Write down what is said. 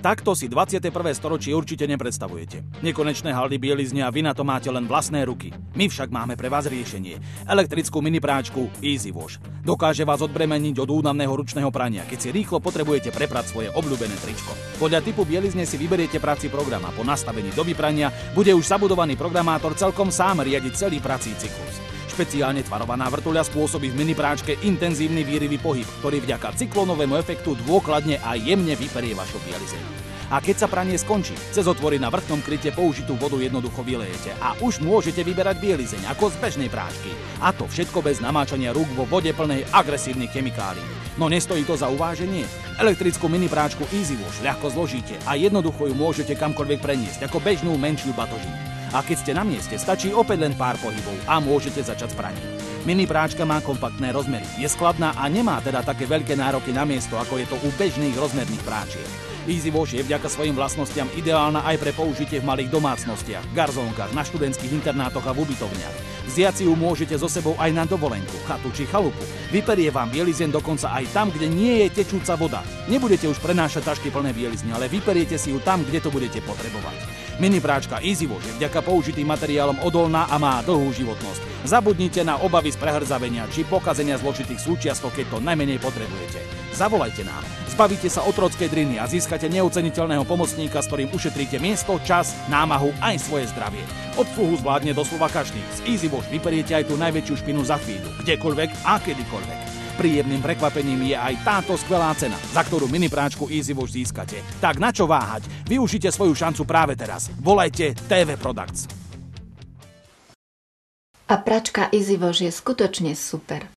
Takto si 21. storočie určite nepredstavujete. Nekonečné haldy bielizne a vy na to máte len vlastné ruky. My však máme pre vás riešenie. Elektrickú minipráčku Easy Wash. Dokáže vás odbremeniť od únavného ručného prania, keď si rýchlo potrebujete preprať svoje obľúbené tričko. Podľa typu bielizne si vyberiete prací program a po nastavení doby prania bude už zabudovaný programátor celkom sám riadiť celý prací cyklus. Špeciálne tvarovaná vrtuľa spôsobí v minipráčke intenzívny výrivý pohyb, ktorý vďaka cyklónovému efektu dôkladne a jemne vyperie vašu bielizeň. A keď sa pranie skončí, cez otvory na vrchnom kryte použitú vodu jednoducho vylejete a už môžete vyberať bielizeň ako z bežnej práčky. A to všetko bez namáčania rúk vo vode plnej agresívnych chemikálií. No nestojí to za uváženie? Elektrickú minipráčku Easy Wash ľahko zložíte a jednoducho ju môžete kamkoľvek preniesť ako bežnú menšiu batožinu. A keď ste na mieste, stačí opäť len pár pohybov a môžete začať s praním. Mini práčka má kompaktné rozmery, je skladná a nemá teda také veľké nároky na miesto, ako je to u bežných rozmerných práčiek. Easy Wash je vďaka svojim vlastnostiam ideálna aj pre použitie v malých domácnostiach, garzónkach, na študentských internátoch a v ubytovniach. Vziať si ju môžete so sebou aj na dovolenku, chatu či chalupu. Vyperie vám bielizeň dokonca aj tam, kde nie je tečúca voda. Nebudete už prenášať tašky plné bielizne, ale vyperiete si ju tam, kde to budete potrebovať. Mini práčka Easy Wash je vďaka použitým materiálom odolná a má dlhú životnosť. Zabudnite na obavy z prehrzavenia či pokazenia zložitých súčiastok, keď to najmenej potrebujete. Zavolajte nám. Zbavíte sa otrockej driny a získate neoceniteľného pomocníka, s ktorým ušetríte miesto, čas, námahu aj svoje zdravie. Obsluhu zvládne doslova každý. Z Easy Wash vyperiete aj tú najväčšiu špinu za chvíľu, kdekoľvek a kedykoľvek. Príjemným prekvapením je aj táto skvelá cena, za ktorú minipráčku Easy Wash získate. Tak na čo váhať? Využite svoju šancu práve teraz. Volajte TV Products. A pračka Easy Wash je skutočne super.